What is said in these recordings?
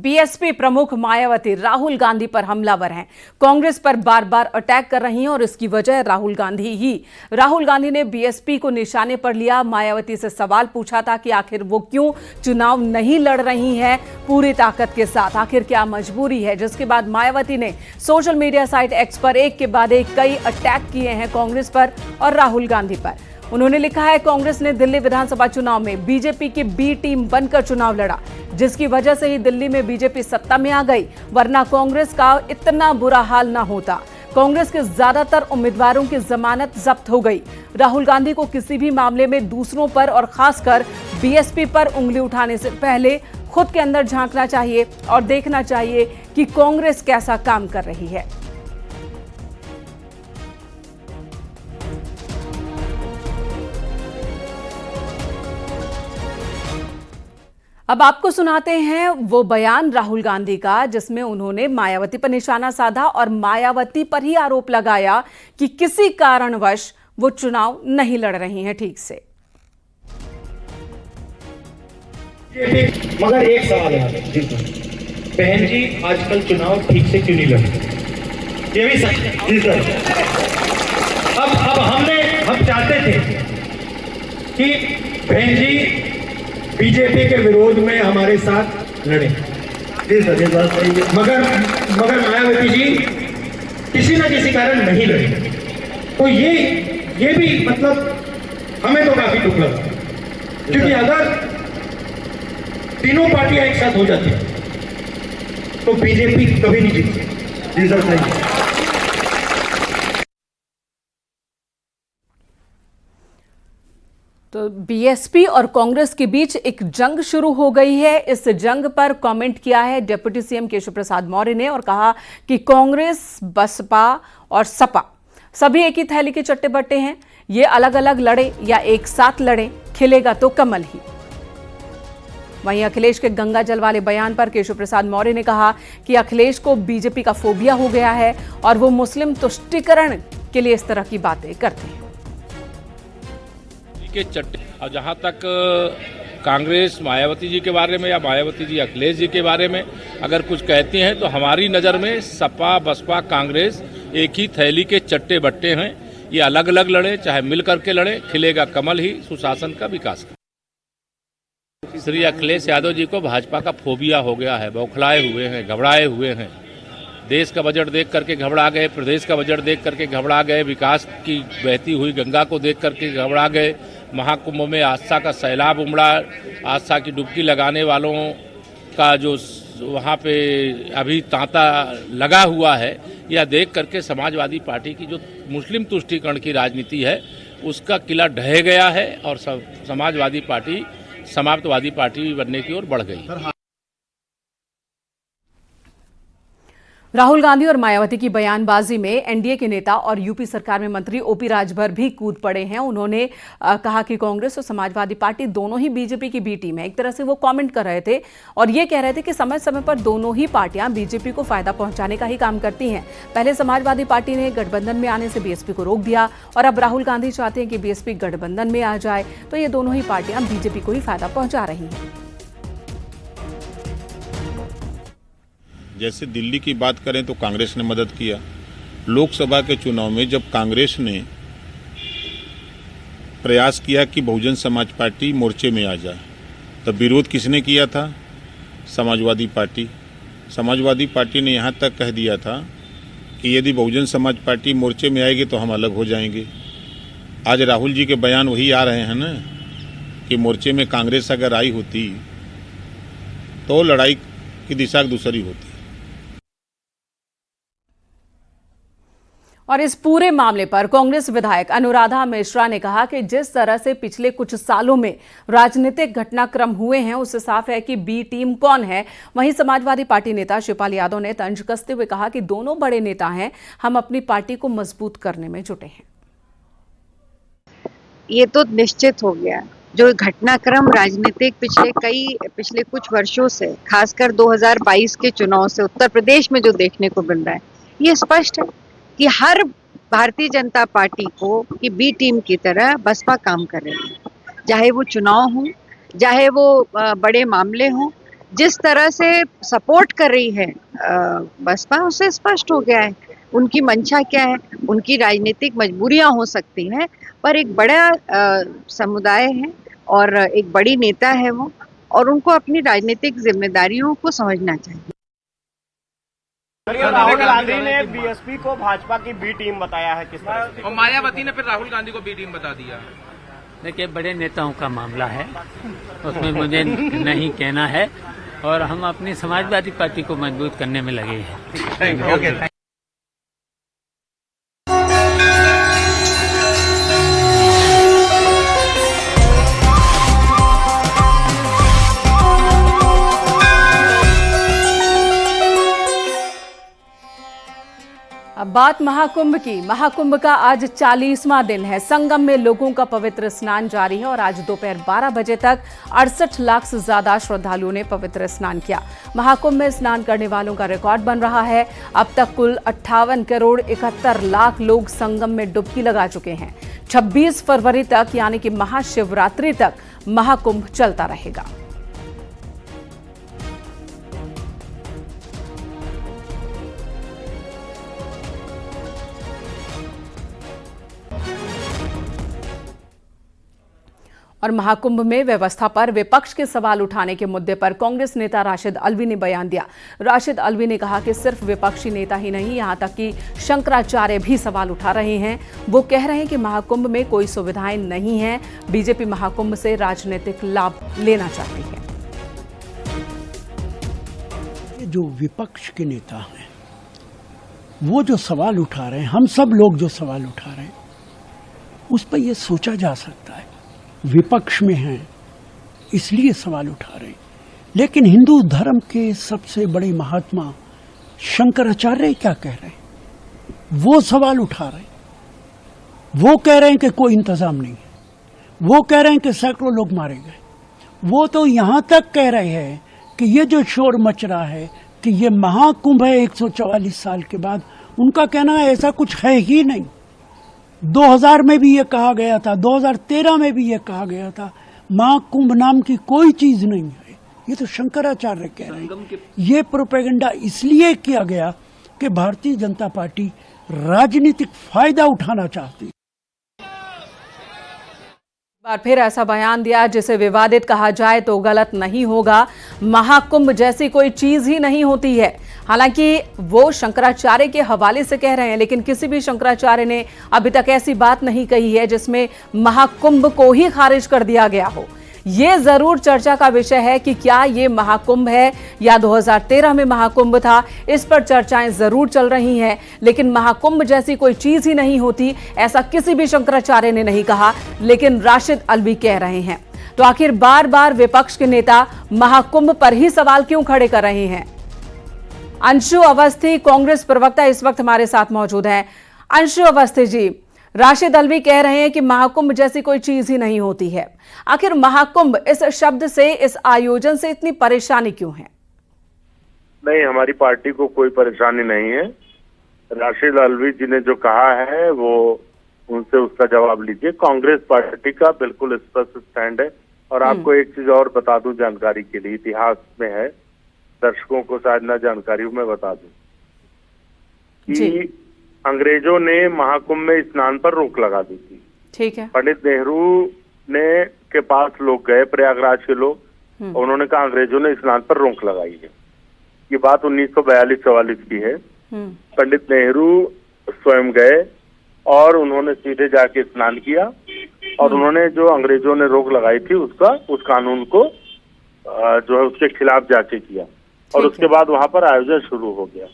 BSP प्रमुख मायावती राहुल गांधी पर हमलावर हैं। कांग्रेस पर बार बार अटैक कर रही हैं और इसकी वजह राहुल गांधी ही। राहुल गांधी ने बीएसपी को निशाने पर लिया। मायावती से सवाल पूछा था कि आखिर वो क्यों चुनाव नहीं लड़ रही हैं पूरी ताकत के साथ, आखिर क्या मजबूरी है। जिसके बाद मायावती ने सोशल मीडिया साइट एक्स पर एक के बाद एक कई अटैक किए हैं कांग्रेस पर और राहुल गांधी पर। उन्होंने लिखा है, कांग्रेस ने दिल्ली विधानसभा चुनाव में बीजेपी की बी टीम बनकर चुनाव लड़ा, जिसकी वजह से ही दिल्ली में बीजेपी सत्ता में आ गई, वरना कांग्रेस का इतना बुरा हाल ना होता। कांग्रेस के ज्यादातर उम्मीदवारों की जमानत जब्त हो गई। राहुल गांधी को किसी भी मामले में दूसरों पर और खासकर बीएसपी पर उंगली उठाने से पहले खुद के अंदर झांकना चाहिए और देखना चाहिए कि कांग्रेस कैसा काम कर रही है। अब आपको सुनाते हैं वो बयान राहुल गांधी का, जिसमें उन्होंने मायावती पर निशाना साधा और मायावती पर ही आरोप लगाया कि किसी कारणवश वो चुनाव नहीं लड़ रही हैं ठीक से। मगर एक सवाल है बहन जी, आजकल चुनाव ठीक से क्यों नहीं लड़ रहे? ये भी सच जी सर। अब हम चाहते थे कि बहन जी बीजेपी के विरोध में हमारे साथ लड़े, मगर मायावती जी किसी न किसी कारण नहीं लड़े। तो ये भी मतलब हमें तो काफी दुख लगा, क्योंकि अगर तीनों पार्टियां एक साथ हो जाती तो बीजेपी कभी नहीं जीतती। जी सर, सही। तो बीएसपी और कांग्रेस के बीच एक जंग शुरू हो गई है। इस जंग पर कमेंट किया है डिप्टी सीएम केशव प्रसाद मौर्य ने और कहा कि कांग्रेस, बसपा और सपा सभी एक ही थैली के चट्टे बट्टे हैं। ये अलग अलग लड़े या एक साथ लड़े, खिलेगा तो कमल ही। वहीं अखिलेश के गंगा जल वाले बयान पर केशव प्रसाद मौर्य ने कहा कि अखिलेश को बीजेपी का फोबिया हो गया है और वो मुस्लिम तुष्टीकरण के लिए इस तरह की बातें करते हैं के चट्टे। और जहाँ तक कांग्रेस मायावती जी के बारे में या मायावती जी अखिलेश जी के बारे में अगर कुछ कहती हैं तो हमारी नज़र में सपा, बसपा, कांग्रेस एक ही थैली के चट्टे बट्टे हैं। ये अलग अलग लड़े चाहे मिल करके लड़े, खिलेगा कमल ही, सुशासन का विकास का। श्री अखिलेश यादव जी को भाजपा का फोबिया हो गया है, बौखलाए हुए हैं, घबराए हुए हैं। देश का बजट देख करके घबरा गए, प्रदेश का बजट देख करके घबरा गए, विकास की बहती हुई गंगा को देख करके घबरा गए, महाकुंभ में आस्था का सैलाब उमड़ा, आस्था की डुबकी लगाने वालों का जो वहाँ पे अभी तांता लगा हुआ है, यह देख करके समाजवादी पार्टी की जो मुस्लिम तुष्टीकरण की राजनीति है उसका किला ढह गया है और समाजवादी पार्टी समाप्तवादी पार्टी बनने की ओर बढ़ गई। राहुल गांधी और मायावती की बयानबाजी में एनडीए के नेता और यूपी सरकार में मंत्री ओपी राजभर भी कूद पड़े हैं। उन्होंने कहा कि कांग्रेस और समाजवादी पार्टी दोनों ही बीजेपी की बी टीम है। एक तरह से वो कमेंट कर रहे थे और ये कह रहे थे कि समय समय पर दोनों ही पार्टियां बीजेपी को फायदा पहुंचाने का ही काम करती हैं। पहले समाजवादी पार्टी ने गठबंधन में आने से बीएसपी को रोक दिया और अब राहुल गांधी चाहते हैं कि बीएसपी गठबंधन में आ जाए, तो ये दोनों ही पार्टियां बीजेपी को ही फायदा पहुंचा रही हैं। जैसे दिल्ली की बात करें तो कांग्रेस ने मदद किया। लोकसभा के चुनाव में जब कांग्रेस ने प्रयास किया कि बहुजन समाज पार्टी मोर्चे में आ जाए, तब विरोध किसने किया था? समाजवादी पार्टी। समाजवादी पार्टी ने यहाँ तक कह दिया था कि यदि बहुजन समाज पार्टी मोर्चे में आएगी तो हम अलग हो जाएंगे। आज राहुल जी के बयान वही आ रहे हैं ना कि मोर्चे में कांग्रेस अगर आई होती तो लड़ाई की दिशा दूसरी होती। और इस पूरे मामले पर कांग्रेस विधायक अनुराधा मिश्रा ने कहा कि जिस तरह से पिछले कुछ सालों में राजनीतिक घटनाक्रम हुए हैं उससे साफ है कि बी टीम कौन है। वहीं समाजवादी पार्टी नेता शिवपाल यादव ने तंज कसते हुए कहा कि दोनों बड़े नेता हैं, हम अपनी पार्टी को मजबूत करने में जुटे हैं। ये तो निश्चित हो गया जो घटनाक्रम राजनीतिक पिछले कुछ वर्षों से, खासकर 2022 के चुनाव से उत्तर प्रदेश में जो देखने को मिल रहा है, ये स्पष्ट है कि हर भारतीय जनता पार्टी को की बी टीम की तरह बसपा काम कर रही है। चाहे वो चुनाव हो, चाहे वो बड़े मामले हों, जिस तरह से सपोर्ट कर रही है बसपा, उससे स्पष्ट हो गया है उनकी मंशा क्या है। उनकी राजनीतिक मजबूरियां हो सकती हैं, पर एक बड़ा समुदाय है और एक बड़ी नेता है वो, और उनको अपनी राजनीतिक जिम्मेदारियों को समझना चाहिए। राहुल गांधी ने बीएसपी को भाजपा की बी टीम बताया है, किस तरह से? और मायावती ने फिर राहुल गांधी को बी टीम बता दिया। देखिए, बड़े नेताओं का मामला है, उसमें मुझे नहीं कहना है, और हम अपनी समाजवादी पार्टी को मजबूत करने में लगे हैं। अब बात महाकुंभ की। महाकुंभ का आज 40वां दिन है। संगम में लोगों का पवित्र स्नान जारी है और आज दोपहर 12 बजे तक 68 लाख से ज्यादा श्रद्धालुओं ने पवित्र स्नान किया। महाकुंभ में स्नान करने वालों का रिकॉर्ड बन रहा है। अब तक कुल 58 करोड़ 71 लाख लोग संगम में डुबकी लगा चुके हैं। 26 फरवरी तक यानी कि महाशिवरात्रि तक महाकुंभ चलता रहेगा। और महाकुंभ में व्यवस्था पर विपक्ष के सवाल उठाने के मुद्दे पर कांग्रेस नेता राशिद अल्वी ने बयान दिया। राशिद अल्वी ने कहा कि सिर्फ विपक्षी नेता ही नहीं, यहां तक कि शंकराचार्य भी सवाल उठा रहे हैं। वो कह रहे हैं कि महाकुंभ में कोई सुविधाएं नहीं हैं। बीजेपी महाकुंभ से राजनीतिक लाभ लेना चाहती है। जो विपक्ष के नेता हैं वो जो सवाल उठा रहे हैं, हम सब लोग जो सवाल उठा रहे हैं, उस पर यह सोचा जा सकता है विपक्ष में हैं इसलिए सवाल उठा रहे हैं, लेकिन हिंदू धर्म के सबसे बड़े महात्मा शंकराचार्य क्या कह रहे हैं? वो सवाल उठा रहे हैं। वो कह रहे हैं कि कोई इंतजाम नहीं है। वो कह रहे हैं कि सैकड़ों लोग मारे गए। वो तो यहां तक कह रहे हैं कि ये जो शोर मच रहा है कि ये महाकुंभ है 144 साल के बाद, उनका कहना है ऐसा कुछ है ही नहीं। 2000 में भी ये कहा गया था, 2013 में भी ये कहा गया था, महाकुंभ नाम की कोई चीज नहीं है। ये तो शंकराचार्य कह रहे हैं। ये प्रोपेगेंडा इसलिए किया गया कि भारतीय जनता पार्टी राजनीतिक फायदा उठाना चाहती है। बार फिर ऐसा बयान दिया जिसे विवादित कहा जाए तो गलत नहीं होगा। महाकुंभ जैसी कोई चीज ही नहीं होती है। हालांकि वो शंकराचार्य के हवाले से कह रहे हैं, लेकिन किसी भी शंकराचार्य ने अभी तक ऐसी बात नहीं कही है जिसमें महाकुंभ को ही खारिज कर दिया गया हो। ये जरूर चर्चा का विषय है कि क्या ये महाकुंभ है या 2013 में महाकुंभ था। इस पर चर्चाएं जरूर चल रही हैं, लेकिन महाकुंभ जैसी कोई चीज ही नहीं होती, ऐसा किसी भी शंकराचार्य ने नहीं कहा, लेकिन राशिद अल्वी कह रहे हैं। तो आखिर बार बार विपक्ष के नेता महाकुंभ पर ही सवाल क्यों खड़े कर रहे हैं? अंशु अवस्थी कांग्रेस प्रवक्ता इस वक्त हमारे साथ मौजूद हैं। अंशु अवस्थी जी, राशिद अल्वी कह रहे हैं कि महाकुंभ जैसी कोई चीज ही नहीं होती है। आखिर महाकुंभ इस शब्द से, इस आयोजन से इतनी परेशानी क्यों है? नहीं, हमारी पार्टी को कोई परेशानी नहीं है। राशिद अल्वी जी ने जो कहा है वो उनसे उसका जवाब लीजिए। कांग्रेस पार्टी का बिल्कुल स्पष्ट स्टैंड है। और आपको एक चीज और बता दूं जानकारी के लिए, इतिहास में है, दर्शकों को शायद न जानकारी हो, मैं बता दूं कि अंग्रेजों ने महाकुंभ में स्नान पर रोक लगा दी थी। ठीक है। पंडित नेहरू ने के पास लोग गए, प्रयागराज के लोग, और उन्होंने कहा अंग्रेजों ने स्नान पर रोक लगाई है। ये बात 1942-44 की है। पंडित नेहरू स्वयं गए और उन्होंने सीधे जाके स्नान किया और उन्होंने जो अंग्रेजों ने रोक लगाई थी उस कानून को जो है उसके खिलाफ जाके किया और उसके बाद वहां पर आयोजन शुरू हो गया।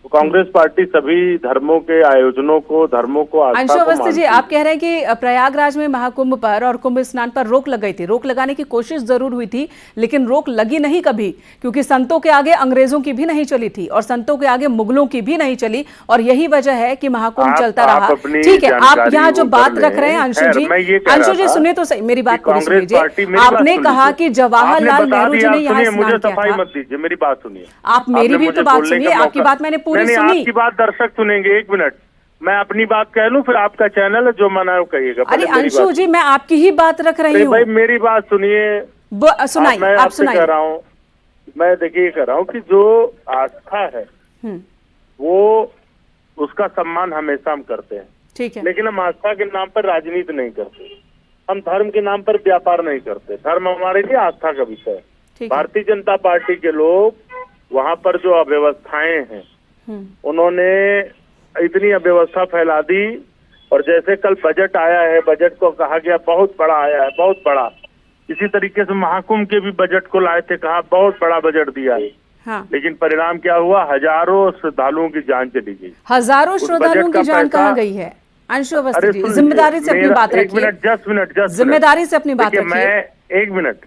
तो कांग्रेस पार्टी सभी धर्मों के आयोजनों को, धर्मों को, अंशु अवस्थी जी, आप कह रहे हैं कि प्रयागराज में महाकुंभ पर और कुंभ स्नान पर रोक लग गई थी। रोक लगाने की कोशिश जरूर हुई थी, लेकिन रोक लगी नहीं कभी, क्योंकि संतों के आगे अंग्रेजों की भी नहीं चली थी और संतों के आगे मुगलों की भी नहीं चली, और यही वजह है कि महाकुंभ चलता रहा। ठीक है, आप यहाँ जो बात रख रहे हैं अंशु जी सुनिए तो सही, मेरी बात पूरी सुनिए। आपने कहा कि जवाहरलाल नेहरू जी ने यहाँ स्नान किया था। मेरी बात सुनिए, आप मेरी भी तो बात सुनिए। आपकी बात मैंने नहीं, आपकी बात दर्शक सुनेंगे। एक मिनट, मैं अपनी बात कह लूं, फिर आपका चैनल है जो मना कहिएगा। अरे अंशु जी, मैं आपकी ही बात रख रही हूँ। भाई मेरी बात सुनिए। सुनाइए, आप सुनाइए। कह रहा हूँ मैं देखिए कह रहा हूँ कि जो आस्था है वो उसका सम्मान हमेशा हम करते हैं, ठीक है, लेकिन हम आस्था के नाम पर राजनीति नहीं करते, हम धर्म के नाम पर व्यापार नहीं करते। धर्म हमारे लिए आस्था का विषय है। ठीक है। भारतीय जनता पार्टी के लोग वहां पर जो अव्यवस्थाएं हैं उन्होंने इतनी अव्यवस्था फैला दी, और जैसे कल बजट आया है, बजट को कहा गया बहुत बड़ा आया है, बहुत बड़ा। इसी तरीके से महाकुंभ के भी बजट को लाए थे, कहा बहुत बड़ा बजट दिया है। हाँ। लेकिन परिणाम क्या हुआ? हजारों श्रद्धालुओं की जान चली गई। हजारों श्रद्धालुओं की जान कहाँ गई है? अंशु अवस्थी जी, जिम्मेदारी से अपनी बात रखिए। जस्ट मिनट जिम्मेदारी से अपनी बात रखिए। मैं एक मिनट,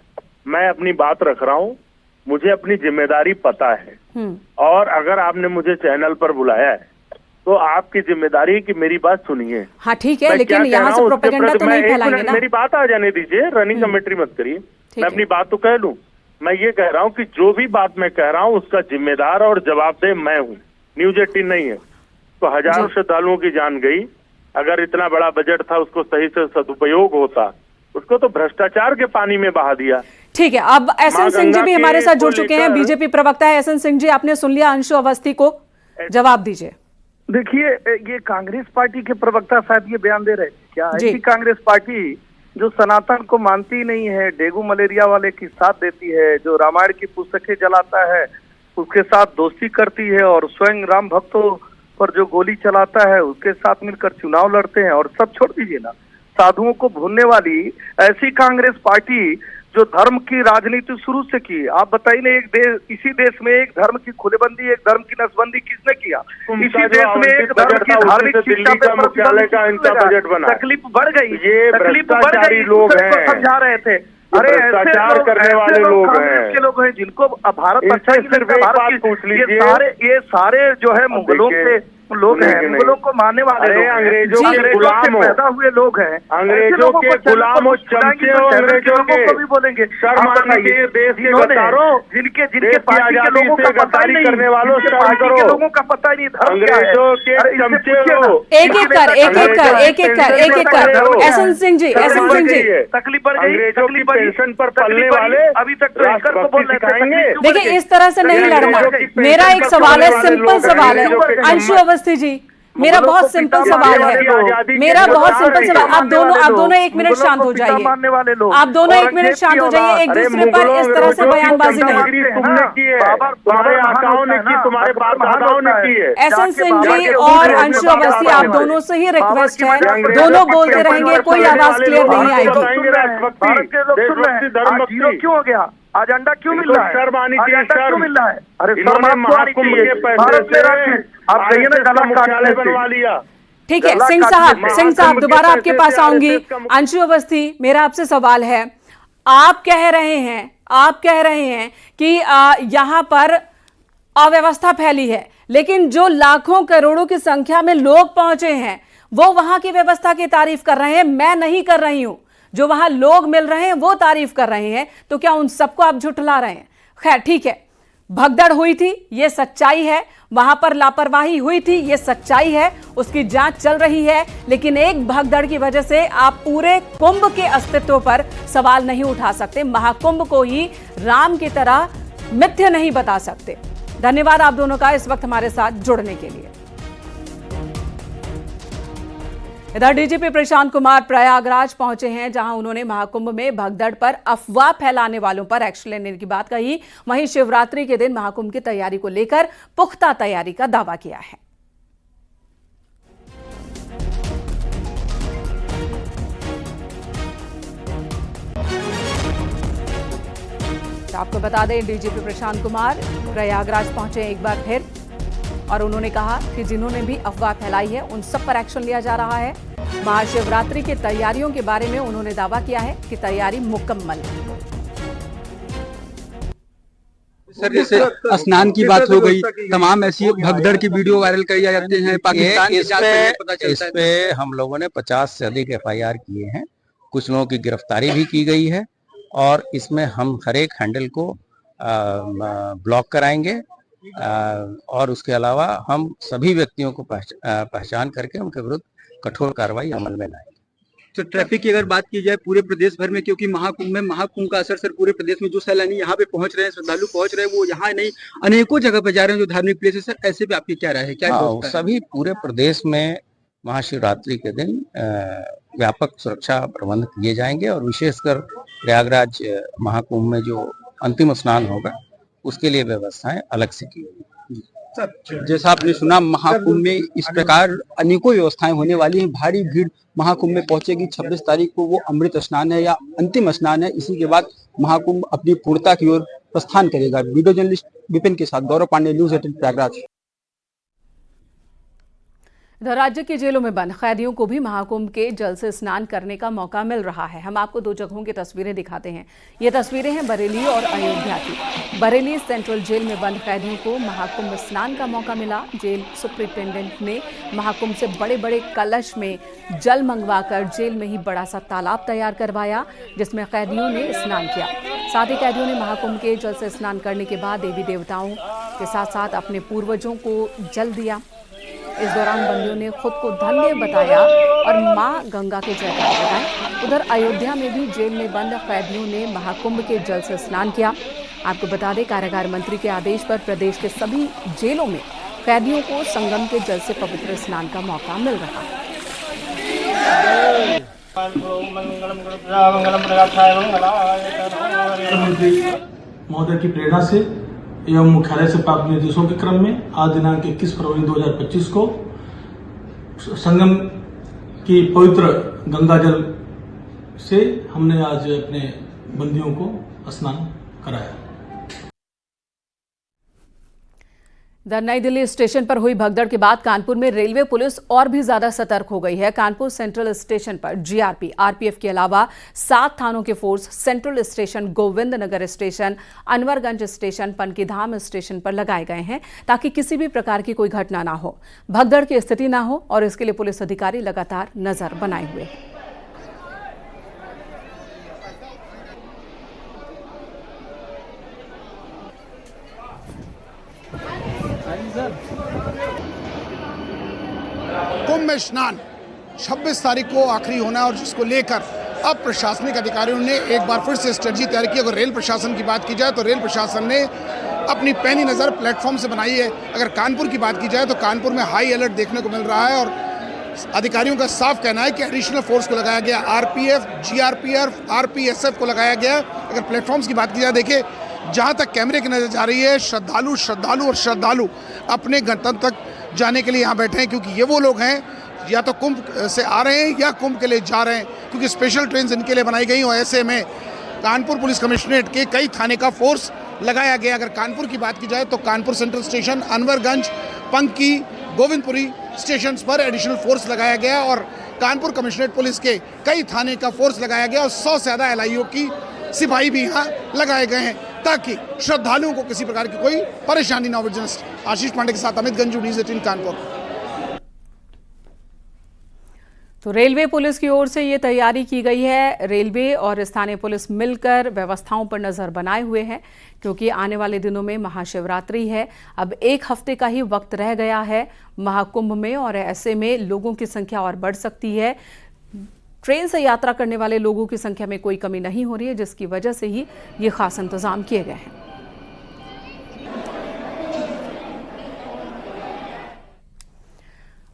मैं अपनी बात रख रहा हूँ, मुझे अपनी जिम्मेदारी पता है, और अगर आपने मुझे चैनल पर बुलाया है तो आपकी जिम्मेदारी है कि मेरी बात सुनिए। हाँ ठीक है, लेकिन यहाँ से प्रोपेगेंडा तो नहीं फैलाएंगे ना। मेरी बात आ जाने दीजिए, रनिंग कमेंट्री मत करिए, मैं अपनी बात तो कह लूं। मैं ये कह रहा हूँ कि जो भी बात मैं कह रहा हूँ उसका जिम्मेदार और जवाबदेह मैं हूँ, न्यूज 18 नहीं है। तो हजारों श्रद्धालुओं की जान गई। अगर इतना बड़ा बजट था उसको सही से सदुपयोग होता, उसको तो भ्रष्टाचार के पानी में बहा दिया। ठीक है, अब एसएन सिंह जी भी हमारे साथ जुड़ चुके हैं, बीजेपी प्रवक्ता है एसएन सिंह जी, आपने सुन लिया अंशु अवस्थी को, जवाब दीजिए। देखिए, ये कांग्रेस पार्टी के प्रवक्ता साहब ये बयान दे रहे हैं क्या? ऐसी कांग्रेस पार्टी जो सनातन को मानती नहीं है, डेंगू मलेरिया वाले की साथ देती है, जो रामायण की पुस्तकें जलाता है उसके साथ दोस्ती करती है, और स्वयं राम भक्तों पर जो गोली चलाता है उसके साथ मिलकर चुनाव लड़ते हैं। और सब छोड़ दीजिए ना, साधुओं को भूलने वाली ऐसी कांग्रेस पार्टी जो धर्म की राजनीति शुरू से की। आप बताइए ना, एक देश, इसी देश में एक धर्म की खुलेबंदी, एक धर्म की नसबंदी किसने किया? इसी देश में एक धर्म की धार्मिक शिक्षा पे मुख्यालय का इनका बजट बना। तकलीफ बढ़ गई, ये तकलीफ बढ़ गई, लोग हैं, समझा रहे थे। अरे भ्रष्टाचार करने वाले लोग हैं, के लोग हैं जिनको भारत अच्छा ही सिर्फ एक बात पूछ लीजिए, ये सारे जो है मुगलों के लोग हैं, मुगलों को मानने वाले लोग, अंग्रेजों के गुलाम हो, पैदा हुए लोग हैं, अंग्रेजों के गुलाम हो, चमचे हो, अंग्रेजों के को भी बोलेंगे। शर्म आनी चाहिए देश के गद्दारों, जिनके पार्टी के लोगों का पता ही नहीं, करने वालों से पार्टी के लोगों का पता ही नहीं धर्म क्या है। अंग्रेजों के चमचे हो। एक एक कर एसएन सिंह जी, तकलीफ बढ़ गई, तकलीफ पेंशन पर पलने वाले अभी तक तो इसकर को बोल रहे थे। देखिए, इस तरह से नहीं लड़ना। मेरा एक सवाल है, सिंपल सवाल है अंशु अवस्थी जी, मेरा बहुत सिंपल सवाल है, मेरा बहुत सिंपल सवाल। आप दोनों 1 मिनट शांत हो जाइए, आप दोनों 1 मिनट शांत हो जाइए। एक दूसरे पर इस तरह से बयानबाजी नहीं। तुमने की है, तुम्हारे आकाओं ने की, तुम्हारे बाप दादाओं ने की है। एसएन सिंह जी और अंशु अवस्थी, आप दोनों से ही रिक्वेस्ट है, दोनों बोलते रहेंगे, कोई आवाज क्लियर नहीं आएगी। क्यों हो गया आज? अंडा क्यों मिल रहा है? शर्म आनी चाहिए, क्यों मिल रहा है? अरे इन्होंने महाकुंभ के पैसे से आप कहिए ना, गला मुख्यालय बनवा लिया। ठीक है, सिंह साहब दोबारा आपके पास आऊंगी। अंशु अवस्थी, मेरा आपसे सवाल है, आप कह रहे हैं कि यहाँ पर अव्यवस्था फैली है, लेकिन जो लाखों करोड़ों की संख्या में लोग पहुंचे हैं वो वहां की व्यवस्था की तारीफ कर रहे हैं, मैं नहीं कर रही हूं। जो वहां लोग मिल रहे हैं वो तारीफ कर रहे हैं, तो क्या उन सबको आप झुठला रहे हैं? खैर ठीक है, भगदड़ हुई थी, ये सच्चाई है, वहां पर लापरवाही हुई थी, ये सच्चाई है, उसकी जांच चल रही है। लेकिन एक भगदड़ की वजह से आप पूरे कुंभ के अस्तित्व पर सवाल नहीं उठा सकते, महाकुंभ को ही राम की तरह मिथ्य नहीं बता सकते। धन्यवाद आप दोनों का इस वक्त हमारे साथ जुड़ने के लिए। इधर डीजीपी प्रशांत कुमार प्रयागराज पहुंचे हैं, जहां उन्होंने महाकुंभ में भगदड़ पर अफवाह फैलाने वालों पर एक्शन लेने की बात कही। वहीं शिवरात्रि के दिन महाकुंभ की तैयारी को लेकर पुख्ता तैयारी का दावा किया है। तो आपको बता दें, डीजीपी प्रशांत कुमार प्रयागराज पहुंचे एक बार फिर, और उन्होंने कहा कि जिन्होंने भी अफवाह फैलाई है उन सब पर एक्शन लिया जा रहा है। महाशिवरात्रि की तैयारियों के बारे में उन्होंने दावा किया है कि तैयारी मुकम्मल है। सर, जैसे स्नान की बात हो गई, तमाम ऐसी भगदड़ की वीडियो वायरल करी जाती हैं पाकिस्तान इस पे हम लोगों ने 50 से अधिक FIR किए हैं, कुछ लोगों की गिरफ्तारी भी की गई है, और इसमें हम हर एक हैंडल को ब्लॉक कराएंगे, और उसके अलावा हम सभी व्यक्तियों को पहचान करके उनके विरुद्ध कठोर कार्रवाई अमल में लाएंगे। तो ट्रैफिक की अगर बात की जाए पूरे प्रदेश भर में, क्योंकि महाकुंभ का असर सर पूरे प्रदेश में, जो सैलानी यहाँ पे पहुंच रहे हैं, श्रद्धालु पहुंच रहे हैं, वो यहाँ नहीं अनेकों जगह पे जा रहे हैं जो धार्मिक प्लेस है सर, ऐसे पे आपकी क्या राय है? क्या सभी पूरे प्रदेश में महाशिवरात्रि के दिन व्यापक सुरक्षा प्रबंध किए जाएंगे और विशेषकर प्रयागराज महाकुंभ में जो अंतिम स्नान होगा उसके लिए व्यवस्थाएं अलग से की गई। जैसा आपने सुना, महाकुंभ में इस प्रकार अनेकों व्यवस्थाएं होने वाली हैं। भारी भीड़ महाकुंभ में पहुंचेगी। 26 तारीख को वो अमृत स्नान है या अंतिम स्नान है। इसी के बाद महाकुंभ अपनी पूर्णता की ओर प्रस्थान करेगा। वीडियो जर्नलिस्ट विपिन के साथ गौरव पांडे, न्यूज़ 18 प्रयागराज। इधर राज्य की जेलों में बंद कैदियों को भी महाकुंभ के जल से स्नान करने का मौका मिल रहा है। हम आपको 2 जगहों की तस्वीरें दिखाते हैं। ये तस्वीरें हैं बरेली और अयोध्या की। बरेली सेंट्रल जेल में बंद कैदियों को महाकुंभ स्नान का मौका मिला। जेल सुपरिटेंडेंट ने महाकुंभ से बड़े बड़े कलश में जल मंगवाकर जेल में ही बड़ा सा तालाब तैयार करवाया, जिसमें कैदियों ने स्नान किया। साथ ही कैदियों ने महाकुंभ के जल से स्नान करने के बाद देवी देवताओं के साथ साथ अपने पूर्वजों को जल दिया। इस दौरान बंदियों ने खुद को धन्य बताया और मां गंगा के जयकारे लगाए। उधर अयोध्या में भी जेल में बंद कैदियों ने महाकुंभ के जल से स्नान किया। आपको बता दें, कारागार मंत्री के आदेश पर प्रदेश के सभी जेलों में कैदियों को संगम के जल से पवित्र स्नान का मौका मिल रहा है। महोदय की प्रेरणा से एवं मुख्यालय से प्राप्त निर्देशों के क्रम में आज दिनांक 21 फरवरी 2025 को संगम की पवित्र गंगा जल से हमने आज अपने बंदियों को स्नान कराया। नई दिल्ली स्टेशन पर हुई भगदड़ के बाद कानपुर में रेलवे पुलिस और भी ज्यादा सतर्क हो गई है। कानपुर सेंट्रल स्टेशन पर जीआरपी, आरपीएफ के अलावा 7 थानों के force central station, Govind Nagar station, Anwarganj station, Pankidham station पर लगाए गए हैं ताकि किसी भी प्रकार की कोई घटना ना हो, भगदड़ की स्थिति ना हो, और इसके लिए पुलिस अधिकारी लगातार नजर बनाए हुए हैं। कुंभ में स्नान 26 तारीख को आखिरी होना है और जिसको लेकर अब प्रशासनिक अधिकारियों ने एक बार फिर से स्ट्रेटजी तैयार की। अगर रेल प्रशासन की बात की जाए तो रेल प्रशासन ने अपनी पैनी नज़र प्लेटफॉर्म से बनाई है। अगर कानपुर की बात की जाए तो कानपुर में हाई अलर्ट देखने को मिल रहा है और अधिकारियों का साफ कहना है कि एडिशनल फोर्स को लगाया गया, आरपीएफ, जीआरपीएफ, आरपीएसएफ को लगाया गया। अगर प्लेटफॉर्म्स की बात की जाए, देखिए जहाँ तक कैमरे की नजर जा रही है, श्रद्धालु अपने गंतव्य तक जाने के लिए यहाँ बैठे हैं, क्योंकि ये वो लोग हैं या तो कुंभ से आ रहे हैं या कुंभ के लिए जा रहे हैं, क्योंकि स्पेशल ट्रेन इनके लिए बनाई गई। और ऐसे में कानपुर पुलिस कमिश्नरेट के कई थाने का फोर्स लगाया गया। अगर कानपुर की बात की जाए तो Kanpur central station, Anwarganj, Panki, Govindpuri station पर एडिशनल फोर्स लगाया गया और कानपुर कमिश्नरेट पुलिस के कई थाने का फोर्स लगाया गया और 100 से ज़्यादा एलआईओ की सिपाही भी यहाँ लगाए गए हैं ताकि श्रद्धालुओं को किसी प्रकार की कोई परेशानी ना हो। जर्नलिस्ट आशीष पांडे के साथ अमित गंजू, न्यूज़ 18 कानपुर। तो रेलवे पुलिस की ओर से ये तैयारी की गई है। रेलवे और स्थानीय पुलिस मिलकर व्यवस्थाओं पर नजर बनाए हुए हैं, क्योंकि आने वाले दिनों में महाशिवरात्रि है। अब 1 हफ्ते का ही वक्त रह गया है महाकुंभ में, और ऐसे में लोगों की संख्या और बढ़ सकती है। ट्रेन से यात्रा करने वाले लोगों की संख्या में कोई कमी नहीं हो रही है, जिसकी वजह से ही ये खास इंतजाम किए गए हैं।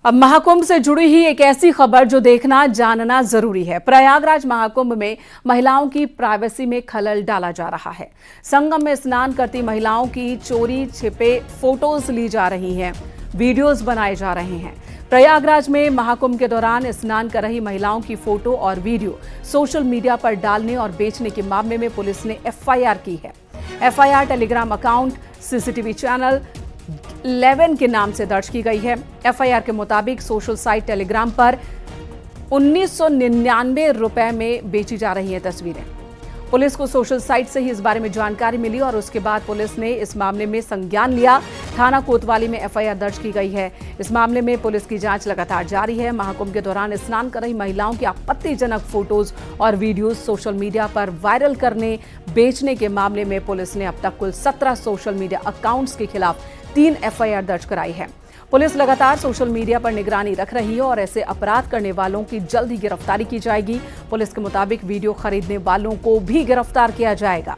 अब महाकुंभ से जुड़ी ही एक ऐसी खबर जो देखना जानना जरूरी है। प्रयागराज महाकुंभ में महिलाओं की प्राइवेसी में खलल डाला जा रहा है। संगम में स्नान करती महिलाओं की चोरी छिपे फोटोज ली जा रही हैं, वीडियोज बनाए जा रहे हैं। प्रयागराज में महाकुंभ के दौरान स्नान कर रही महिलाओं की फोटो और वीडियो सोशल मीडिया पर डालने और बेचने के मामले में पुलिस ने एफआईआर की है। FIR Telegram account, CCTV channel 11 के नाम से दर्ज की गई है। एफआईआर के मुताबिक सोशल साइट टेलीग्राम पर 1999 रुपए में बेची जा रही हैं तस्वीरें। पुलिस को सोशल साइट से ही इस बारे में जानकारी मिली और उसके बाद पुलिस ने इस मामले में संज्ञान लिया। थाना कोतवाली में एफआईआर दर्ज की गई है। इस मामले में पुलिस की जांच लगातार जारी है। महाकुंभ के दौरान स्नान कर रही महिलाओं की आपत्तिजनक फोटोज और वीडियोज सोशल मीडिया पर वायरल करने, बेचने के मामले में पुलिस ने अब तक कुल 17 सोशल मीडिया अकाउंट्स के खिलाफ 3 एफआईआर दर्ज कराई है। पुलिस लगातार सोशल मीडिया पर निगरानी रख रही है और ऐसे अपराध करने वालों की जल्द ही गिरफ्तारी की जाएगी। पुलिस के मुताबिक वीडियो खरीदने वालों को भी गिरफ्तार किया जाएगा।